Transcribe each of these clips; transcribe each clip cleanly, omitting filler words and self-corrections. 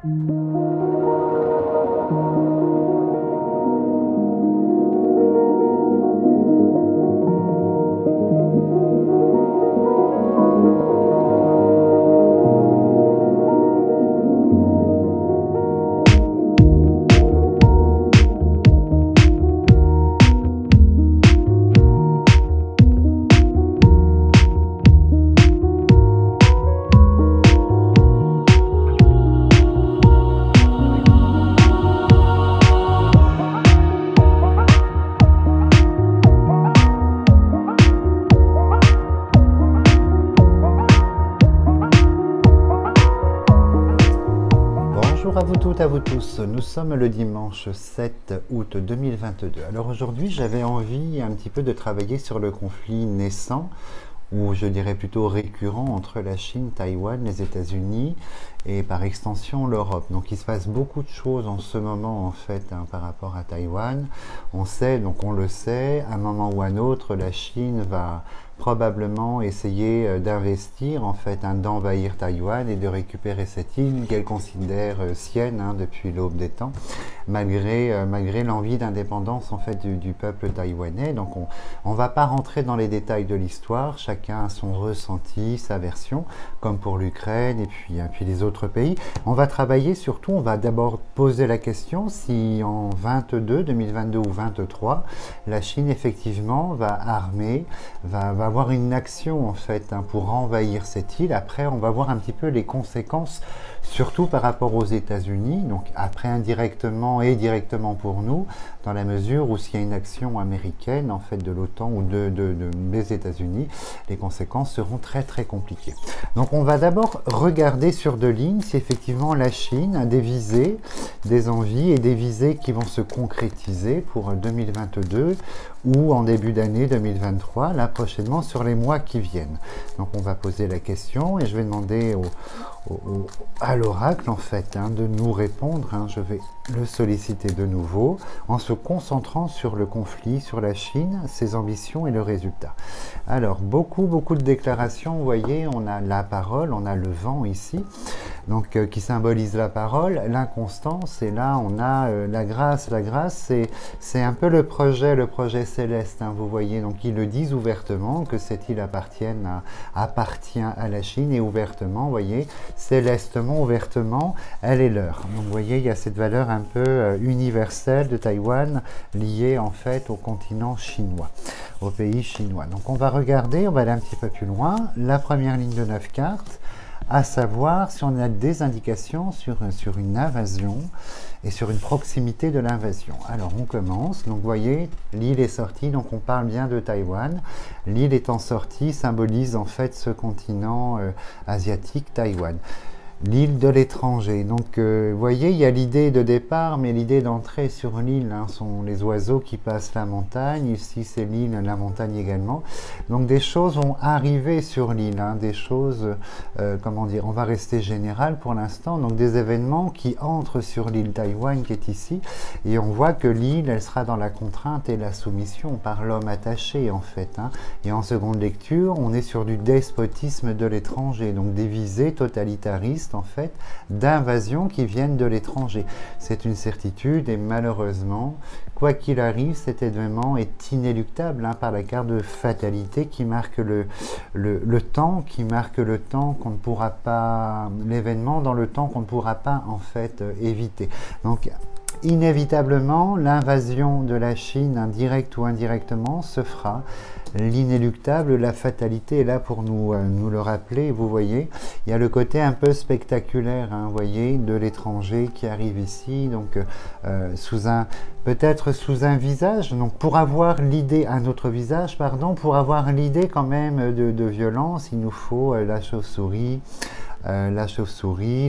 Bonjour à vous toutes, à vous tous. Nous sommes le dimanche 7 août 2022. Alors aujourd'hui, j'avais envie un petit peu de travailler sur le conflit naissant, ou je dirais plutôt récurrent, entre la Chine, Taïwan, les États-Unis et par extension l'Europe. Donc il se passe beaucoup de choses en ce moment en fait par rapport à Taïwan. On sait, donc on le sait, à un moment ou à un autre, la Chine va probablement essayer d'investir en fait, d'envahir Taïwan et de récupérer cette île qu'elle considère sienne depuis l'aube des temps, malgré l'envie d'indépendance en fait du peuple taïwanais. Donc on va pas rentrer dans les détails de l'histoire, chacun a son ressenti, sa version, comme pour l'Ukraine et puis les autres pays. On va travailler surtout, on va d'abord poser la question si en 2022 ou 2023, la Chine effectivement va armer, va avoir une action en fait pour envahir cette île. Après on va voir un petit peu les conséquences, surtout par rapport aux États-Unis, donc après indirectement et directement pour nous, dans la mesure où s'il y a une action américaine en fait de l'OTAN ou des États-Unis, les conséquences seront très très compliquées. Donc on va d'abord regarder sur deux lignes si effectivement la Chine a des visées, des envies et des visées qui vont se concrétiser pour 2022 ou en début d'année 2023, là prochainement sur les mois qui viennent. Donc on va poser la question et je vais demander à l'oracle en fait de nous répondre. Je vais le solliciter de nouveau en se concentrant sur le conflit, sur la Chine, ses ambitions et le résultat. Alors beaucoup de déclarations, vous voyez, on a la parole, on a le vent ici, donc qui symbolise la parole, l'inconstance, et là on a la grâce. La grâce, c'est un peu le projet céleste, vous voyez, donc ils le disent ouvertement que cette île appartient à la Chine, et ouvertement, vous voyez, célestement, ouvertement, elle est leur. Donc vous voyez, il y a cette valeur un peu universelle de Taïwan liée en fait au continent chinois, au pays chinois. Donc on va regarder, on va aller un petit peu plus loin, la première ligne de 9 cartes, à savoir si on a des indications sur une invasion et sur une proximité de l'invasion. Alors on commence, donc vous voyez, l'île est sortie, donc on parle bien de Taïwan. L'île étant sortie symbolise en fait ce continent asiatique, Taïwan. L'île de l'étranger. Donc, vous voyez, il y a l'idée de départ, mais l'idée d'entrée sur l'île sont les oiseaux qui passent la montagne. Ici, c'est l'île, la montagne également. Donc, des choses vont arriver sur l'île, des choses, comment dire, on va rester général pour l'instant. Donc, des événements qui entrent sur l'île Taïwan qui est ici. Et on voit que l'île, elle sera dans la contrainte et la soumission par l'homme attaché, en fait. Et en seconde lecture, on est sur du despotisme de l'étranger. Donc, des visées totalitaristes en fait, d'invasion qui viennent de l'étranger. C'est une certitude et malheureusement, quoi qu'il arrive, cet événement est inéluctable par la carte de fatalité qui marque le temps, qu'on ne pourra pas, l'événement dans le temps qu'on ne pourra pas en fait éviter. Donc, inévitablement, l'invasion de la Chine, direct ou indirectement, se fera. L'inéluctable, la fatalité est là pour nous le rappeler. Vous voyez, il y a le côté un peu spectaculaire, vous voyez, de l'étranger qui arrive ici, donc peut-être sous un visage, donc pour avoir l'idée, un autre visage, pardon, pour avoir l'idée quand même de violence, il nous faut la chauve-souris,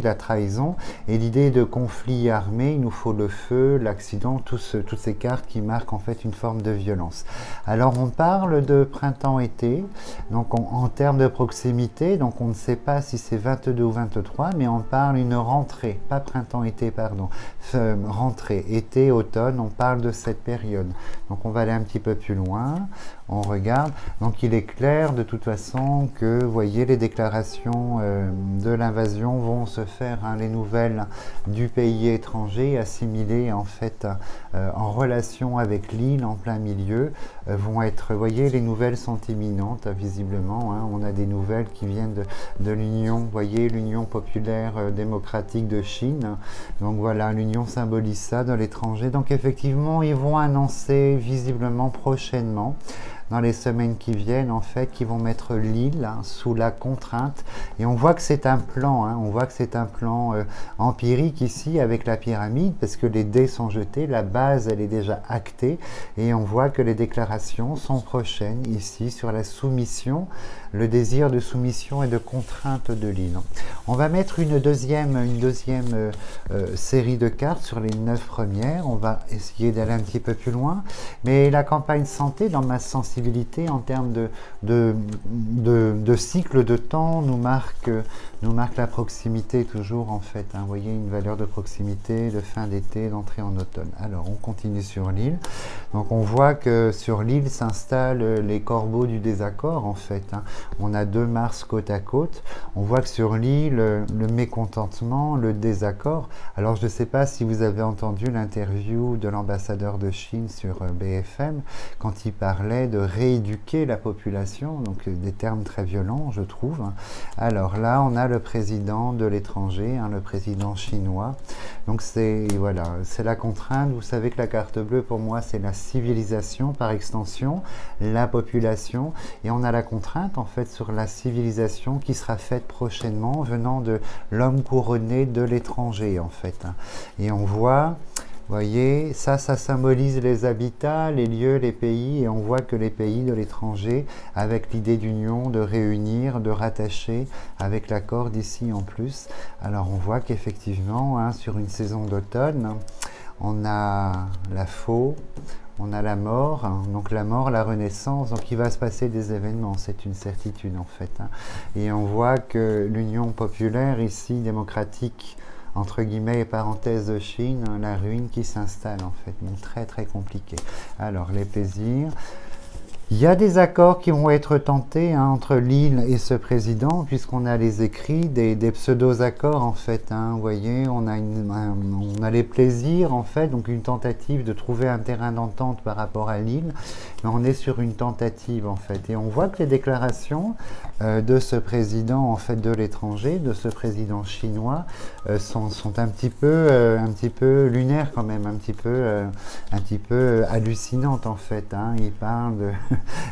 la trahison, et l'idée de conflit armé, il nous faut le feu, l'accident, toutes ces cartes qui marquent en fait une forme de violence. Alors on parle de printemps-été, donc en termes de proximité, donc on ne sait pas si c'est 22 ou 23, mais on parle d'une rentrée, pas printemps-été, pardon, rentrée, été, automne, on parle de cette période. Donc on va aller un petit peu plus loin, on regarde. Donc il est clair de toute façon que, vous voyez, les déclarations de l'invasion vont se faire, hein, les nouvelles du pays étranger assimilées en fait en relation avec l'île en plein milieu vont être, vous voyez, les nouvelles sont imminentes visiblement, hein. On a des nouvelles qui viennent de l'Union, vous voyez, l'Union populaire démocratique de Chine. Donc voilà, l'Union symbolise ça dans l'étranger. Donc effectivement, ils vont annoncer visiblement prochainement, dans les semaines qui viennent, en fait, qui vont mettre l'île, hein, sous la contrainte. Et on voit que c'est un plan, hein, on voit que c'est un plan empirique ici avec la pyramide, parce que les dés sont jetés, la base, elle est déjà actée, et on voit que les déclarations sont prochaines ici sur la soumission, le désir de soumission et de contrainte de l'île. On va mettre une deuxième série de cartes sur les 9 premières. On va essayer d'aller un petit peu plus loin. Mais la campagne santé, dans ma sensibilité en termes de cycle de temps, nous marque la proximité toujours en fait, hein. Vous voyez, une valeur de proximité, de fin d'été, d'entrée en automne. Alors on continue sur l'île. Donc on voit que sur l'île s'installent les corbeaux du désaccord en fait, hein. On a 2 Mars côte à côte. On voit que sur l'île, le mécontentement, le désaccord. Alors je ne sais pas si vous avez entendu l'interview de l'ambassadeur de Chine sur BFM, quand il parlait de rééduquer la population, donc des termes très violents, je trouve. Alors là, on a le président de l'étranger, hein, le président chinois. Donc c'est, voilà, c'est la contrainte. Vous savez que la carte bleue, pour moi, c'est la civilisation par extension, la population, et on a la contrainte en fait sur la civilisation qui sera faite prochainement venant de l'homme couronné de l'étranger en fait, hein. Et on voit, vous voyez, ça symbolise les habitats, les lieux, les pays, et on voit que les pays de l'étranger, avec l'idée d'union, de réunir, de rattacher, avec l'accord d'ici en plus. Alors on voit qu'effectivement, hein, sur une saison d'automne, on a la faux, on a la mort, hein, donc la mort, la renaissance, donc il va se passer des événements, c'est une certitude en fait, hein. Et on voit que l'Union populaire ici, démocratique, entre guillemets et parenthèses de Chine, hein, la ruine qui s'installe en fait, donc très très compliqué. Alors les plaisirs. Il y a des accords qui vont être tentés, hein, entre l'île et ce président, puisqu'on a les écrits, des pseudo-accords en fait, hein, vous voyez, on a les plaisirs en fait, donc une tentative de trouver un terrain d'entente par rapport à l'île, mais on est sur une tentative en fait, et on voit que les déclarations de ce président en fait de l'étranger, de ce président chinois, sont un petit peu lunaires quand même, un petit peu hallucinantes en fait, hein. Il parle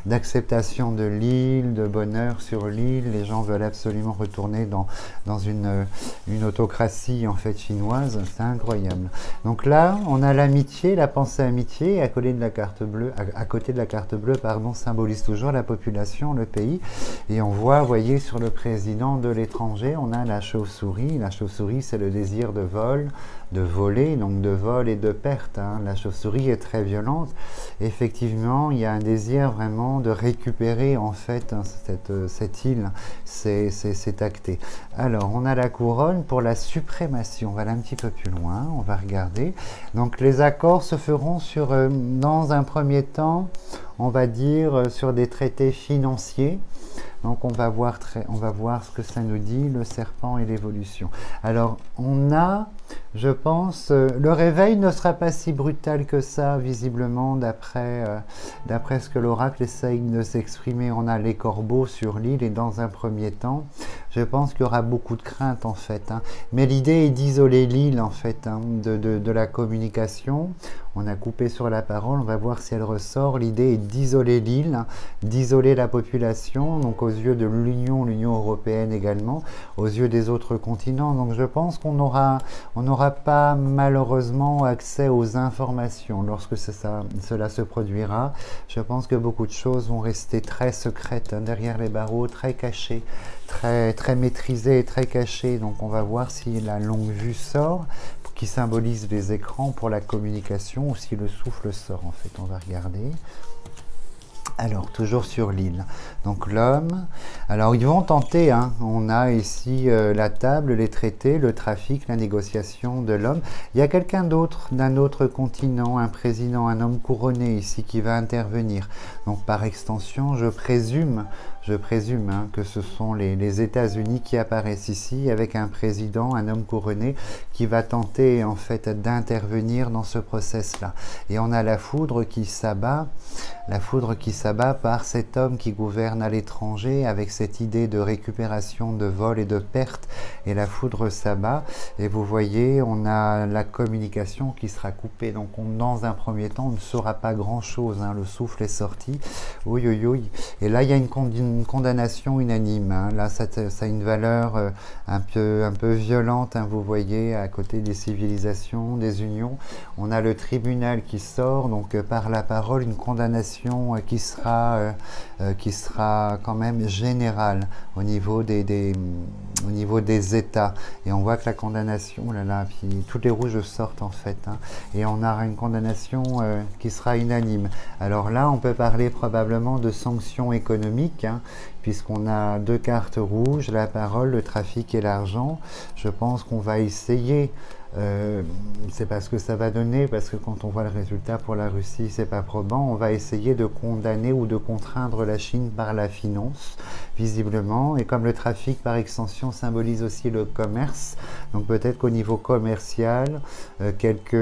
d'acceptation de l'île, de bonheur sur l'île. Les gens veulent absolument retourner dans une autocratie en fait chinoise. C'est incroyable. Donc là, on a l'amitié, la pensée amitié, à côté de la carte bleue, pardon, symbolise toujours la population, le pays. Et on voit, vous voyez, sur le président de l'étranger, on a la chauve-souris. La chauve-souris, c'est le désir de vol, de voler, donc de vol et de perte, hein. La chauve-souris est très violente. Effectivement, il y a un désir vraiment de récupérer en fait, hein, cette île, c'est acté. Alors, on a la couronne pour la suprématie. On va aller un petit peu plus loin, on va regarder. Donc, les accords se feront sur, dans un premier temps, on va dire, sur des traités financiers. Donc on va voir ce que ça nous dit, le serpent et l'évolution. Alors on a, je pense, le réveil ne sera pas si brutal que ça, visiblement, d'après ce que l'oracle essaye de s'exprimer. On a les corbeaux sur l'île et dans un premier temps, je pense qu'il y aura beaucoup de crainte en fait, hein. Mais l'idée est d'isoler l'île en fait, hein, de la communication. On a coupé sur la parole, on va voir si elle ressort. L'idée est d'isoler l'île, hein, d'isoler la population, donc aux yeux de l'Union européenne également, aux yeux des autres continents. Donc je pense qu'on n'aura pas malheureusement accès aux informations lorsque cela se produira. Je pense que beaucoup de choses vont rester très secrètes, hein, derrière les barreaux, très cachées, très maîtrisées et très cachées. Donc on va voir si la longue vue sort, qui symbolise les écrans pour la communication, ou si le souffle sort en fait. On va regarder. Alors, toujours sur l'île. Donc l'homme, alors ils vont tenter, hein. On a ici la table, les traités, le trafic, la négociation de l'homme. Il y a quelqu'un d'autre, d'un autre continent, un président, un homme couronné ici qui va intervenir. Donc par extension, je présume hein, que ce sont les États-Unis qui apparaissent ici avec un président, un homme couronné qui va tenter en fait d'intervenir dans ce process-là. Et on a la foudre qui s'abat par cet homme qui gouverne à l'étranger avec cette idée de récupération, de vol et de perte, et la foudre s'abat. Et vous voyez, on a la communication qui sera coupée. Donc dans un premier temps, on ne saura pas grand-chose, hein. Le souffle est sorti. Oui, oui, oui. Et là, il y a une condamnation unanime, hein. Là, ça a une valeur un peu violente, hein, vous voyez, à côté des civilisations, des unions. On a le tribunal qui sort, donc par la parole, une condamnation qui sera quand même générale au niveau des États. Et on voit que la condamnation, oh là là, puis toutes les rouges sortent en fait, hein, et on aura une condamnation qui sera unanime. Alors là, on peut parler probablement de sanctions économiques, hein, puisqu'on a deux cartes rouges, la parole, le trafic et l'argent. Je pense qu'on va essayer. C'est pas ce que ça va donner, parce que quand on voit le résultat pour la Russie, c'est pas probant. On va essayer de condamner ou de contraindre la Chine par la finance, visiblement, et comme le trafic par extension symbolise aussi le commerce, donc peut-être qu'au niveau commercial, quelques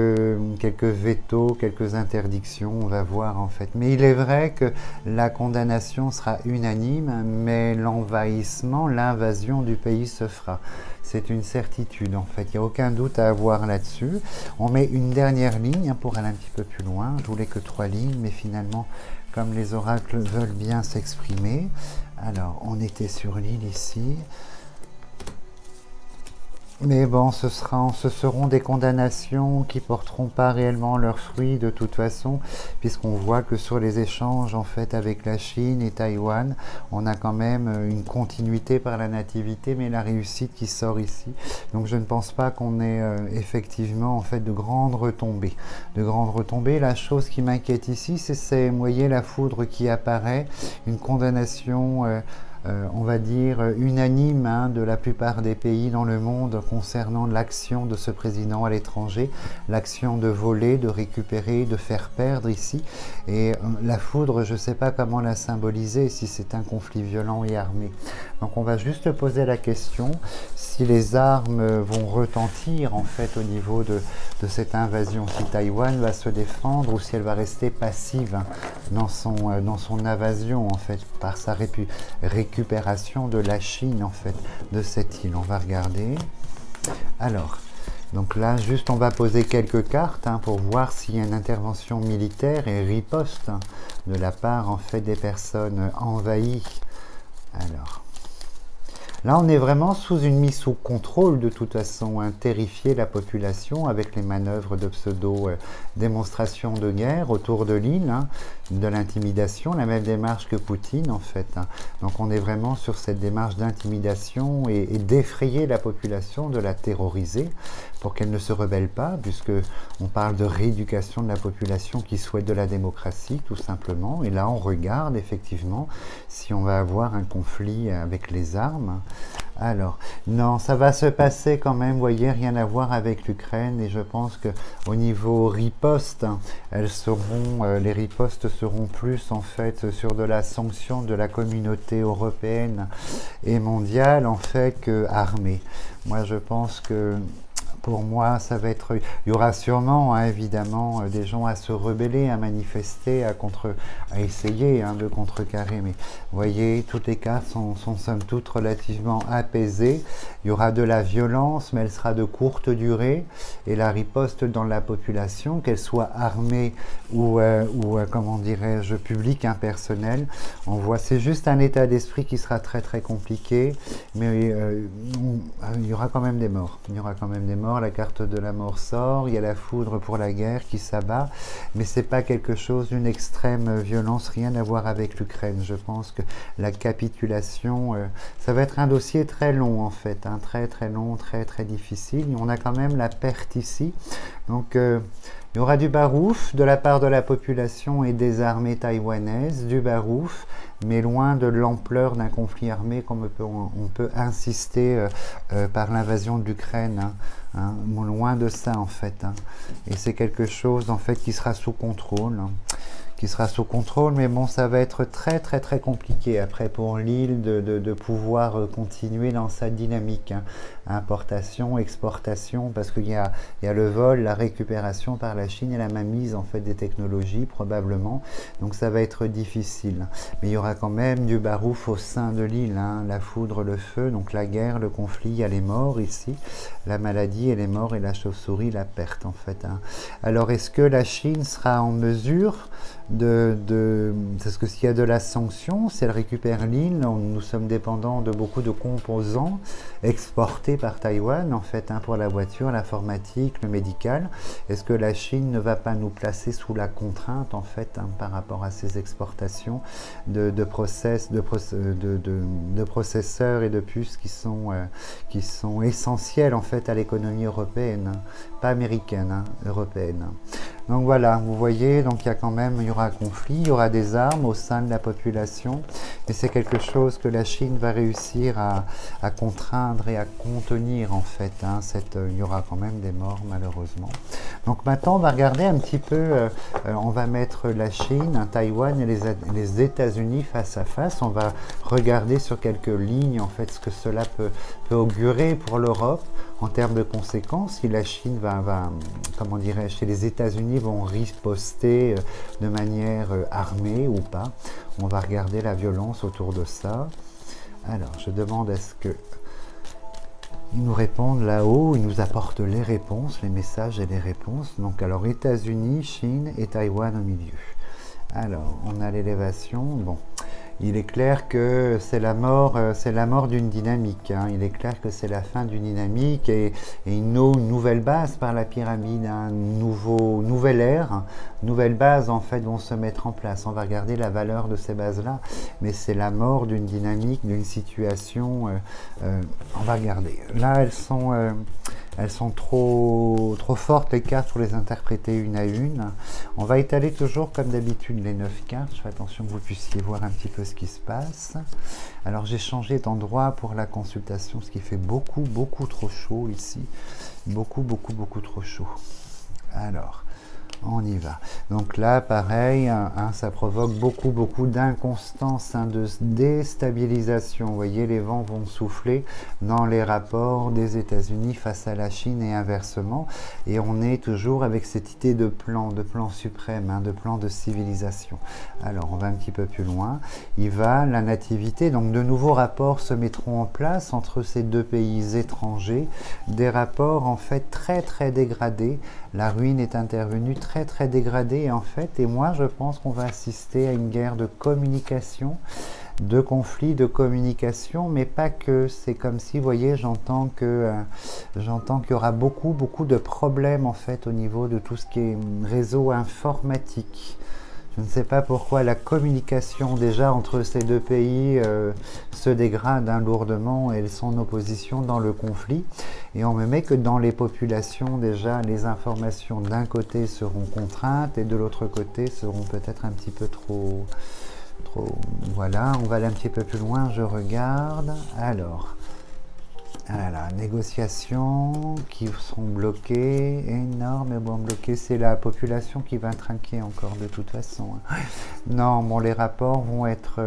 vétos, quelques interdictions, on va voir en fait. Mais il est vrai que la condamnation sera unanime, mais l'envahissement, l'invasion du pays se fera. C'est une certitude en fait, il n'y a aucun doute à avoir là-dessus. On met une dernière ligne, hein, pour aller un petit peu plus loin. Je voulais que 3 lignes, mais finalement, comme les oracles veulent bien s'exprimer. Alors, on était sur l'île ici. Mais bon, ce seront des condamnations qui porteront pas réellement leurs fruits de toute façon, puisqu'on voit que sur les échanges en fait avec la Chine et Taïwan, on a quand même une continuité par la nativité, mais la réussite qui sort ici. Donc je ne pense pas qu'on ait effectivement en fait de grandes retombées. La chose qui m'inquiète ici, c'est, vous voyez, la foudre qui apparaît, une condamnation on va dire, unanime, hein, de la plupart des pays dans le monde concernant l'action de ce président à l'étranger, l'action de voler, de récupérer, de faire perdre ici. Et la foudre, je ne sais pas comment la symboliser, si c'est un conflit violent et armé. Donc on va juste poser la question si les armes vont retentir en fait au niveau de cette invasion, si Taïwan va se défendre ou si elle va rester passive, hein, dans son invasion en fait, par sa récupération de la Chine en fait, de cette île. On va regarder. Alors, donc là, juste on va poser quelques cartes, hein, pour voir s'il y a une intervention militaire et riposte, hein, de la part en fait des personnes envahies. Alors, là, on est vraiment sous une mise sous contrôle de toute façon, hein, terrifier la population avec les manœuvres de pseudo-démonstration de guerre autour de l'île, hein, de l'intimidation, la même démarche que Poutine en fait, hein. Donc on est vraiment sur cette démarche d'intimidation et d'effrayer la population, de la terroriser pour qu'elle ne se rebelle pas, puisque on parle de rééducation de la population qui souhaite de la démocratie tout simplement. Et là on regarde effectivement si on va avoir un conflit avec les armes. Alors, non, ça va se passer quand même, vous voyez, rien à voir avec l'Ukraine, et je pense que au niveau riposte, hein, les ripostes seront plus en fait sur de la sanction de la communauté européenne et mondiale en fait que armée. Moi, je pense que pour moi, ça va être. Il y aura sûrement, hein, évidemment, des gens à se rebeller, à manifester, à essayer, hein, de contrecarrer. Mais vous voyez, toutes les cartes sont somme toute relativement apaisées. Il y aura de la violence, mais elle sera de courte durée. Et la riposte dans la population, qu'elle soit armée ou comment dirais-je, publique, impersonnelle, on voit, c'est juste un état d'esprit qui sera très très compliqué. Mais il y aura quand même des morts. Il y aura quand même des morts. La carte de la mort sort, il y a la foudre pour la guerre qui s'abat, mais c'est pas quelque chose d'une extrême violence, rien à voir avec l'Ukraine. Je pense que la capitulation, ça va être un dossier très long en fait, hein, très très long, très très difficile. On a quand même la perte ici. Donc, il y aura du barouf de la part de la population et des armées taïwanaises, du barouf, mais loin de l'ampleur d'un conflit armé comme on peut insister par l'invasion de l'Ukraine. Loin de ça en fait. Et c'est quelque chose en fait qui sera sous contrôle. Mais bon, ça va être très très très compliqué après pour l'île de pouvoir continuer dans sa dynamique, importation, exportation, parce qu'il y a le vol, la récupération par la Chine et la mainmise en fait des technologies probablement, donc ça va être difficile. Mais il y aura quand même du barouf au sein de l'île, la foudre, le feu, donc la guerre, le conflit, il y a les morts ici, la maladie et les morts et la chauve-souris, la perte en fait. Alors est-ce que la Chine sera en mesure parce que s'il y a de la sanction, si elle récupère l'île, nous sommes dépendants de beaucoup de composants exportés par Taïwan, en fait, pour la voiture, l'informatique, le médical. Est-ce que la Chine ne va pas nous placer sous la contrainte, en fait, par rapport à ces exportations de processeurs et de puces qui sont essentiels, en fait, à l'économie européenne, pas américaine, européenne. Donc voilà, vous voyez, donc il y aura un conflit, il y aura des armes au sein de la population, et c'est quelque chose que la Chine va réussir à contraindre et à contenir en fait. Il y aura quand même des morts malheureusement. Donc maintenant, on va regarder un petit peu, on va mettre la Chine, Taïwan et les États-Unis face à face. On va regarder sur quelques lignes en fait ce que cela peut augurer pour l'Europe en termes de conséquences, si la Chine comment dirais-je, si les États-Unis vont riposter de manière armée ou pas. On va regarder la violence autour de ça. Alors, je demande à ce que ils nous répondent là-haut, ils nous apportent les réponses, les messages et les réponses. Donc, alors, États-Unis, Chine et Taïwan au milieu. Alors, on a l'élévation. Bon. Il est clair que c'est la mort d'une dynamique. Il est clair que c'est la fin d'une dynamique et une nouvelle base par la pyramide, nouvelle ère, nouvelle base en fait vont se mettre en place. On va regarder la valeur de ces bases-là, mais c'est la mort d'une dynamique, d'une situation. On va regarder. Là, elles sont trop fortes les cartes pour les interpréter une à une. On va étaler toujours comme d'habitude les 9 cartes. Je fais attention que vous puissiez voir un petit peu ce qui se passe. Alors j'ai changé d'endroit pour la consultation, ce qui fait beaucoup trop chaud ici. Beaucoup trop chaud. Alors, on y va. Donc là, pareil, ça provoque beaucoup d'inconstance, de déstabilisation. Vous voyez, les vents vont souffler dans les rapports des États-Unis face à la Chine et inversement. Et on est toujours avec cette idée de plan suprême, de plan de civilisation. Alors, on va un petit peu plus loin. La nativité, donc de nouveaux rapports se mettront en place entre ces deux pays étrangers. Des rapports en fait très dégradés. La ruine est intervenue très dégradée en fait, et moi je pense qu'on va assister à une guerre de communication, de conflits de communication, mais pas que. C'est comme si, vous voyez, j'entends qu'il y aura beaucoup de problèmes en fait au niveau de tout ce qui est réseau informatique. Je ne sais pas pourquoi la communication déjà entre ces deux pays se dégrade lourdement et elles sont en opposition dans le conflit. Et on me met que dans les populations déjà les informations d'un côté seront contraintes et de l'autre côté seront peut-être un petit peu trop... Voilà, on va aller un petit peu plus loin, je regarde. Alors... Voilà, négociations qui sont bloquées, énormément bloquées. C'est la population qui va trinquer encore de toute façon. Non, bon, les rapports vont être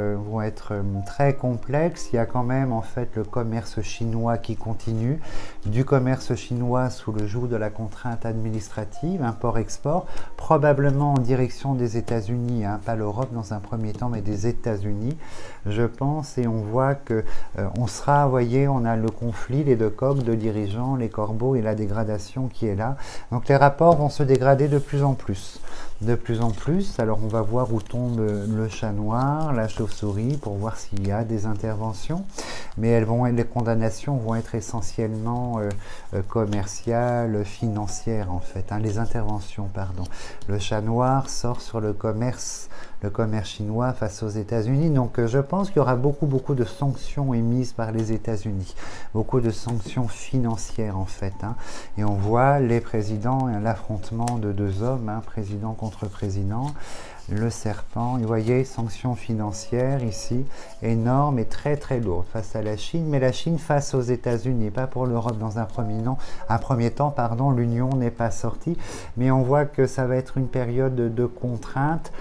très complexes. Il y a quand même en fait le commerce chinois qui continue, du commerce chinois sous le joug de la contrainte administrative, import-export, probablement en direction des États-Unis, pas l'Europe dans un premier temps, mais des États-Unis, je pense. Et on voit que on sera, vous voyez, on a le conflit, les deux coqs, deux dirigeants, les corbeaux et la dégradation qui est là. Donc les rapports vont se dégrader de plus en plus. de plus en plus. Alors on va voir où tombe le chat noir, la chauve-souris, pour voir s'il y a des interventions. Mais les condamnations vont être essentiellement commerciales, financières en fait. Hein, les interventions, pardon. Le chat noir sort sur le commerce chinois face aux États-Unis. Donc je pense qu'il y aura beaucoup de sanctions émises par les États-Unis, beaucoup de sanctions financières en fait. Hein. Et on voit les présidents, l'affrontement de deux hommes, hein, président contre président, le serpent. Et vous voyez, sanctions financières ici, énormes et très lourdes face à la Chine, mais la Chine face aux États-Unis, pas pour l'Europe dans un premier temps, pardon, l'Union n'est pas sortie, mais on voit que ça va être une période de contraintes,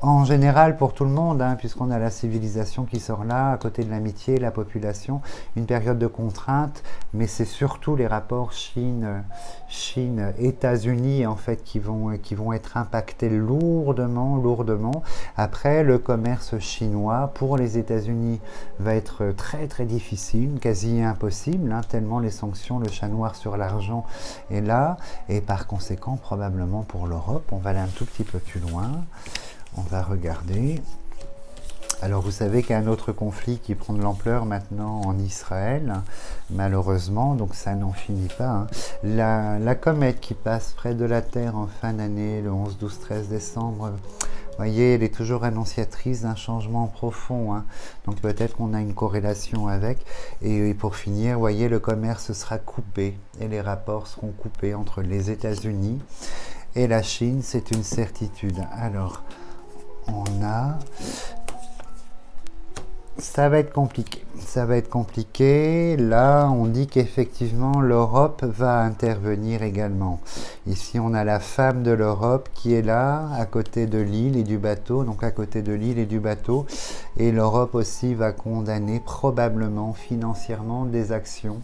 en général pour tout le monde, hein, puisqu'on a la civilisation qui sort là, à côté de l'amitié, la population, une période de contrainte, mais c'est surtout les rapports Chine-États-Unis en fait qui vont être impactés lourdement. Après, le commerce chinois pour les États-Unis va être très difficile, quasi impossible, hein, tellement les sanctions, le chat noir sur l'argent est là, et par conséquent probablement pour l'Europe. On va aller un tout petit peu plus loin. On va regarder. Alors vous savez qu'il y a un autre conflit qui prend de l'ampleur maintenant en Israël, malheureusement, donc ça n'en finit pas. Hein. La comète qui passe près de la Terre en fin d'année, le 11, 12, 13 décembre, vous voyez, elle est toujours annonciatrice d'un changement profond. Hein. Donc peut-être qu'on a une corrélation avec. Et pour finir, vous voyez, le commerce sera coupé et les rapports seront coupés entre les États-Unis et la Chine, c'est une certitude. Alors, ça va être compliqué. Là, on dit qu'effectivement, l'Europe va intervenir également. Ici, on a la femme de l'Europe qui est là, à côté de l'île et du bateau. Donc, à côté de l'île et du bateau. Et l'Europe aussi va condamner probablement financièrement des actions.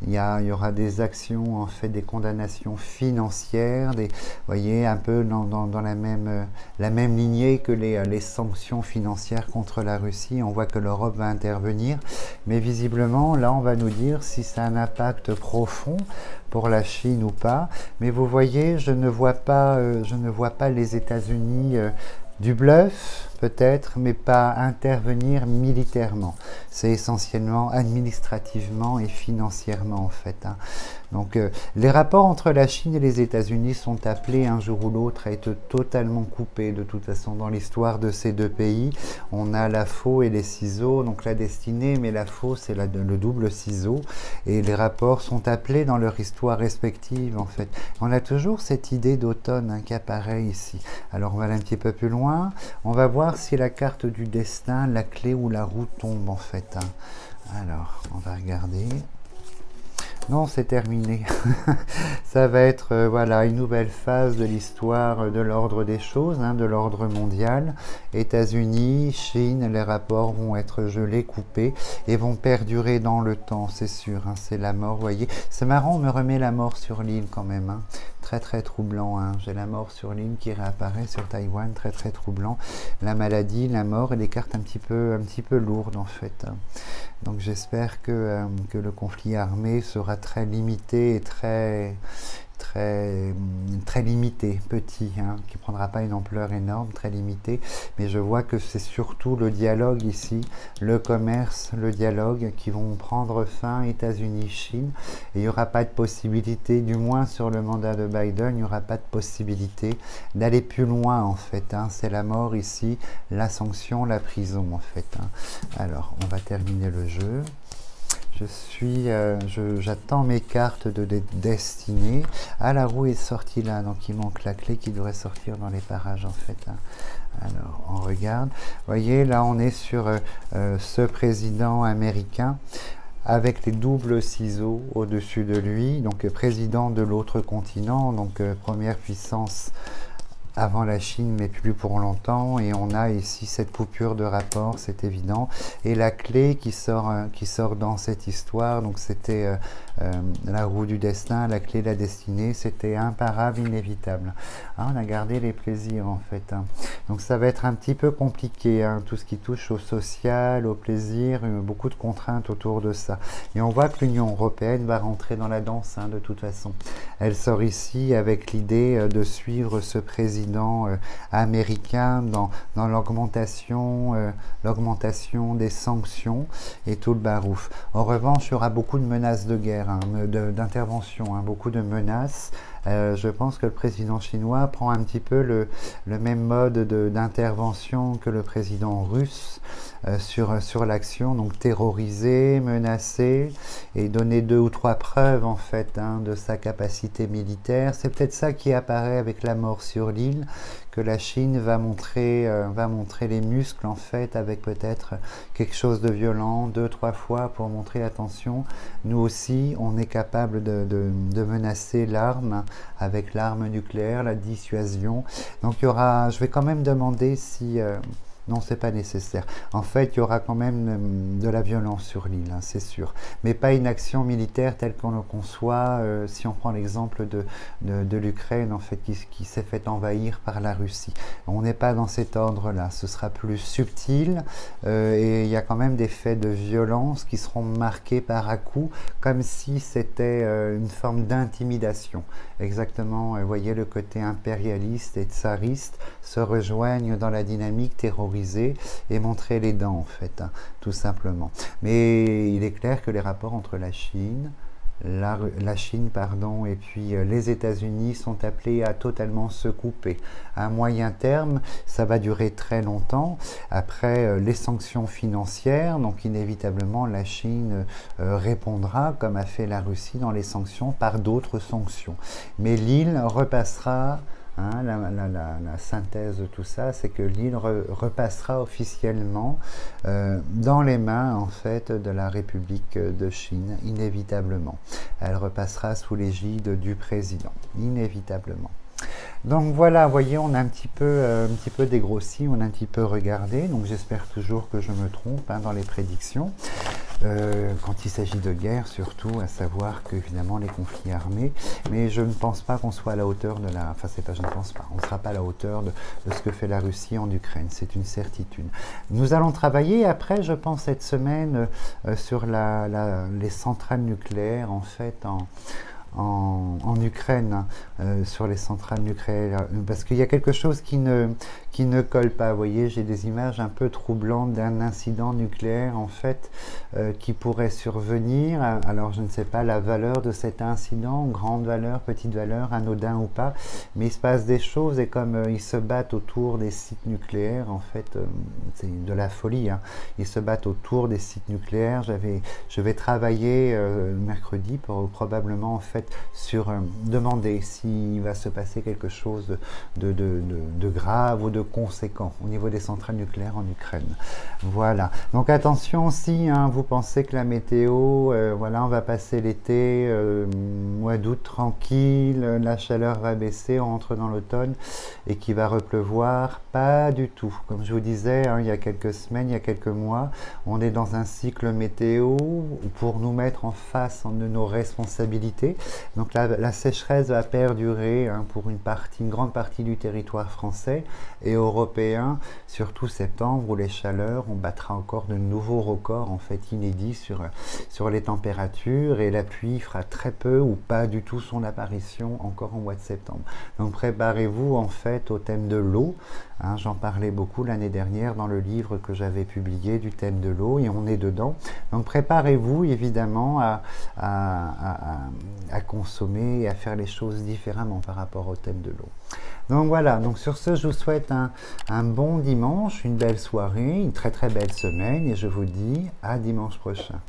Il y aura des actions, en fait, des condamnations financières, vous voyez, un peu dans la même lignée que les sanctions financières contre la Russie. On voit que l'Europe va intervenir, mais visiblement, là, on va nous dire si ça a un impact profond pour la Chine ou pas. Mais vous voyez, je ne vois pas les États-Unis du bluff, peut-être, mais pas intervenir militairement. C'est essentiellement administrativement et financièrement, en fait. Hein. Donc, les rapports entre la Chine et les États-Unis sont appelés un jour ou l'autre à être totalement coupés. De toute façon, dans l'histoire de ces deux pays, on a la faux et les ciseaux, donc la destinée, mais la faux, c'est le double ciseau. Et les rapports sont appelés dans leur histoire respective, en fait. On a toujours cette idée d'automne hein, qui apparaît ici. Alors, on va aller un petit peu plus loin. On va voir si la carte du destin, la clé ou la roue tombe, en fait. Hein. Alors, on va regarder. Non, c'est terminé. Ça va être voilà, une nouvelle phase de l'histoire de l'ordre des choses, hein, de l'ordre mondial. États-Unis, Chine, les rapports vont être gelés, coupés et vont perdurer dans le temps, c'est sûr. Hein, c'est la mort, vous voyez. C'est marrant, on me remet la mort sur l'île quand même. Hein. Très troublant. Hein. J'ai la mort sur l'île qui réapparaît sur Taïwan, très troublant. La maladie, la mort et des cartes un petit peu lourdes en fait. Hein. Donc j'espère que le conflit armé sera très limité et très limité, petit, hein, qui ne prendra pas une ampleur énorme, très limité, mais je vois que c'est surtout le dialogue ici, le commerce, le dialogue qui vont prendre fin États-Unis, Chine, et il n'y aura pas de possibilité, du moins sur le mandat de Biden, il n'y aura pas de possibilité d'aller plus loin en fait, hein, c'est la mort ici, la sanction, la prison en fait. Hein. Alors, on va terminer le jeu. J'attends mes cartes de destinée. Ah, la roue est sortie là, donc il manque la clé qui devrait sortir dans les parages en fait. Hein. Alors, on regarde. Vous voyez, là, on est sur ce président américain avec les doubles ciseaux au-dessus de lui, donc président de l'autre continent, donc première puissance avant la Chine, mais plus pour longtemps, et on a ici cette coupure de rapport, c'est évident, et la clé qui sort dans cette histoire, donc c'était la roue du destin, la clé de la destinée, c'était imparable, inévitable. Hein, on a gardé les plaisirs en fait. Hein. Donc ça va être un petit peu compliqué, hein, tout ce qui touche au social, au plaisir, beaucoup de contraintes autour de ça. Et on voit que l'Union européenne va rentrer dans la danse, hein, de toute façon. Elle sort ici avec l'idée de suivre ce président président américain dans l'augmentation des sanctions et tout le barouf. En revanche, il y aura beaucoup de menaces de guerre, hein, d'intervention, hein, beaucoup de menaces. Je pense que le président chinois prend un petit peu le même mode d'intervention que le président russe sur l'action, donc terroriser, menacer et donner 2 ou 3 preuves en fait, hein, de sa capacité militaire. C'est peut-être ça qui apparaît avec la mort sur l'île, que la Chine va montrer les muscles en fait, avec peut-être quelque chose de violent 2-3 fois pour montrer attention. Nous aussi, on est capable de menacer l'arme avec l'arme nucléaire, la dissuasion. Donc il y aura, je vais quand même demander si non, c'est pas nécessaire. En fait, il y aura quand même de la violence sur l'île, hein, c'est sûr. Mais pas une action militaire telle qu'on le conçoit. Si on prend l'exemple de l'Ukraine, en fait, qui s'est fait envahir par la Russie. On n'est pas dans cet ordre-là. Ce sera plus subtil. Et il y a quand même des faits de violence qui seront marqués par à-coup, comme si c'était une forme d'intimidation. Exactement, vous voyez, le côté impérialiste et tsariste se rejoignent dans la dynamique terroriste et montrer les dents en fait, hein, tout simplement. Mais il est clair que les rapports entre la Chine et puis les États-Unis sont appelés à totalement se couper. À moyen terme, ça va durer très longtemps. Après les sanctions financières, donc inévitablement la Chine répondra, comme a fait la Russie dans les sanctions, par d'autres sanctions. Mais l'île repassera. Hein, la synthèse de tout ça, c'est que l'île repassera officiellement dans les mains en fait de la République de Chine, inévitablement. Elle repassera sous l'égide du président, inévitablement. Donc voilà, vous voyez, on a un petit peu dégrossi, on a un petit peu regardé, donc j'espère toujours que je me trompe, hein, dans les prédictions. Quand il s'agit de guerre, surtout, à savoir que évidemment les conflits armés, mais je ne pense pas qu'on soit à la hauteur de la... Enfin, c'est pas je ne pense pas, on ne sera pas à la hauteur de ce que fait la Russie en Ukraine, c'est une certitude. Nous allons travailler après, je pense, cette semaine sur les centrales nucléaires, en fait, en Ukraine, sur les centrales nucléaires, parce qu'il y a quelque chose qui ne colle pas. Vous voyez, j'ai des images un peu troublantes d'un incident nucléaire en fait qui pourrait survenir. Alors je ne sais pas la valeur de cet incident, grande valeur, petite valeur, anodin ou pas, mais il se passe des choses et comme ils se battent autour des sites nucléaires, en fait, c'est de la folie, hein. Ils se battent autour des sites nucléaires. Je vais travailler mercredi pour probablement en fait sur demander s'il va se passer quelque chose de grave ou de conséquent au niveau des centrales nucléaires en Ukraine. Voilà. Donc attention, si hein, vous pensez que la météo, voilà, on va passer l'été, mois d'août tranquille, la chaleur va baisser, on entre dans l'automne et qu'il va repleuvoir, pas du tout. Comme je vous disais, hein, il y a quelques semaines, il y a quelques mois, on est dans un cycle météo pour nous mettre en face de nos responsabilités. Donc la sécheresse va perdurer, hein, pour une grande partie du territoire français et européen, surtout septembre où les chaleurs, on battra encore de nouveaux records en fait inédits sur les températures et la pluie fera très peu ou pas du tout son apparition encore au mois de septembre. Donc préparez-vous en fait au thème de l'eau. Hein, j'en parlais beaucoup l'année dernière dans le livre que j'avais publié du thème de l'eau et on est dedans. Donc préparez-vous évidemment à consommer et à faire les choses différemment par rapport au thème de l'eau. Donc voilà, donc sur ce, je vous souhaite un bon dimanche, une belle soirée, une très très belle semaine et je vous dis à dimanche prochain.